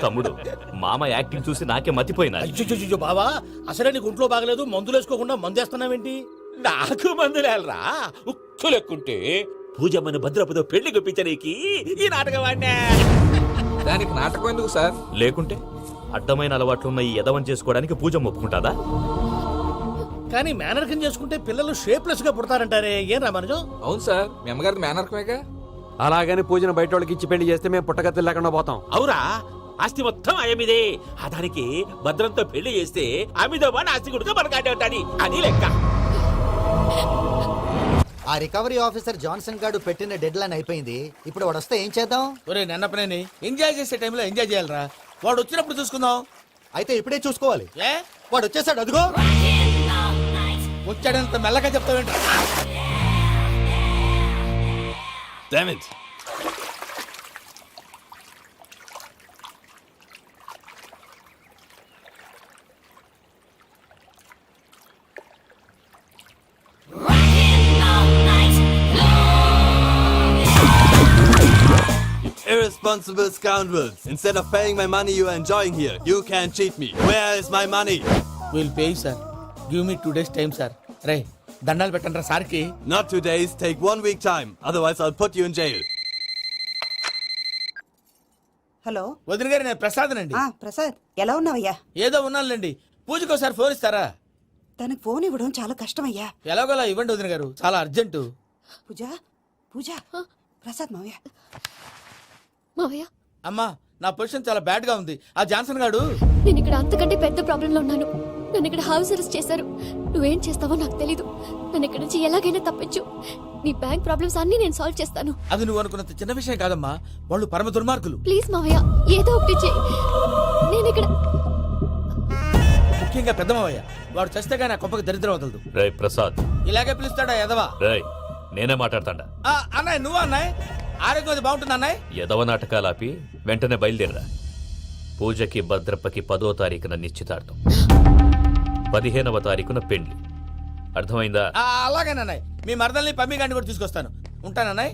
తమ్ముడు మామ యాక్టింగ్ చూసి నాకే మతిపోయినా. అయ్యో బావా, అసలే నీకు ఒంట్లో బాగలేదు, మందులు వేసుకోకుండా మందేస్తున్నావేంటి? నాకు మందులేలరా ఉక్కు లెక్కుంటే పూజమ్మను భద్రపదో పెళ్లి గుప్పించనీకి ఈ నాటకం ఆడినా. దానికి నాటకం ఎందుకు సార్? లేకుంటే అడ్డమైన అలవాట్లున్న ఈ యదవం చేసుకోవడానికి పూజ ఒప్పుకుంటాదా? కానీ మేనర్కం చేసుకుంటే పిల్లలు షేప్లెస్ గా పుడతారంటారే, ఏం రామానుజం? అవును సార్, మీ అమ్మగారిది మేనర్కమేగా. అలాగని పూజను బయట వాళ్ళకి ఇచ్చి పెళ్లి చేస్తే మేము పుట్టగతులు లేకుండా పోతాం. అవురా, ఆస్తి మొత్తం ఆయమిదే. ఆ దానికి భద్రంతో పెళ్లి చేస్తే ఆమెతో పాటు ఆస్తి గుడితో మనకాడే ఉంటాని అని లెక్క. ఆ రికవరీ ఆఫీసర్ జాన్సన్ గారు పెట్టిన డెడ్ లైన్ అయిపోయింది. ఇప్పుడు వాడు వస్తే ఏం చేద్దాం? ఒరే నిన్నపనేని ఎంజాయ్ చేసే టైంలో ఎంజాయ్ చేయాలరా. వాడు వచ్చినప్పుడు చూసుకుందాం. అయితే ఇప్పుడే చూసుకోవాలి. ఏ వాడు వచ్చేసాడు, అదిగో. వచ్చాడంత మెల్లగా చెప్తావేంటి? Damn it. Irresponsible scoundrels. Instead of paying my money you are enjoying here, you can cheat me. Where is my money? Will pay sir. Give me 2 days time sir. రే దండాలు పెట్టండి సార్కి. Not 2 days, take 1 week time. Otherwise I'll put you in jail. Hello. వదిన గారు, నేను ప్రసాదనండి. ప్రసాద్, ఎలా ఉన్నావయ్యా? ఏదో ఉన్నానులేండి. పూజకి ఒకసారి ఫోన్ ఇస్తారా? తనకు ఫోన్ ఇవ్వడం చాలా కష్టమయ్యా. ఎలాగోలా ఇవ్వండి వదిన గారు, చాలా అర్జెంటు. పూజ పూజ, ప్రసాద్ మావయ్య. మావయ్య, అమ్మా, నా పొజిషన్ చాలా బ్యాడ్ గా ఉంది. ఆ జాన్సన్ గాడు. నేను ఇక్కడ అంతకంటే పెద్ద ప్రాబ్లం లో ఉన్నాను. నన్ను ఇక్కడ హౌస్ అరెస్ట్ చేశారు. నువ్వేం చేస్తావో నాకు తెలీదు. నన్ను ఇక్కడ నుంచి ఎలాగైనా తప్పించు. నీ బ్యాంక్ ప్రాబ్లమ్స్ అన్ని నేను సాల్వ్ చేస్తాను. అది నువ్వు అనుకున్నంత చిన్న విషయం కాదమ్మా. వాళ్ళు పరమ దుర్మార్గులు. ప్లీజ్ మావయ్య, ఏదో ఒకటి చెయ్యి. నేను ఇక్కడ ముఖ్యంగా పెద్ద మావయ్య, వాడు చస్తే కానీ ఆ కొంపకి దరిద్రం వదలదు. రేయ్ ప్రసాద్. ఇలాగే పిలుస్తాడా ఎదవా? రేయ్, నేనే మాట్లాడతాడా? అన్నయ్య, నువ్వు అన్నయ్య. ఆరోగ్యం అది బాగుంటుంది అన్నయ్య. యదవ నాటకాలు ఆపి వెంటనే బయలుదేరరా. పూజకి భద్రప్పకి 10వ తారీఖున నిశ్చితార్థం, 15వ తారీఖున పెండ్లి. అర్థమైందా? అలాగేనన్నయ్య. మీ మరదల్ని పమ్మి గాండి కూడా తీసుకొస్తాను. ఉంటానన్నయ్య.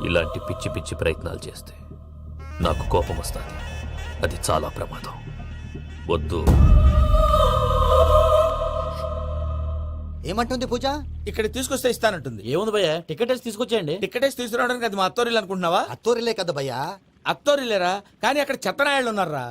ఇలాంటి పిచ్చి పిచ్చి ప్రయత్నాలు చేస్తే నాకు కోపం వస్తుంది. అది చాలా ప్రమాదం. వద్దు. ఏమంటుంది పూజ? ఇక్కడ తీసుకొస్తే ఇస్తానంటుంది. ఏముంది భయ్యా, టికెట్ వేసి తీసుకొచ్చేయండి. టికెట్ వేసి తీసుకురావడానికి అది మా అత్తోరిల్లు అనుకుంటున్నావా? అత్తూరిలే కదా భయ్యా. అత్తోరిల్లేరా, కానీ అక్కడ చెత్తనాయాళ్ళు ఉన్నారా.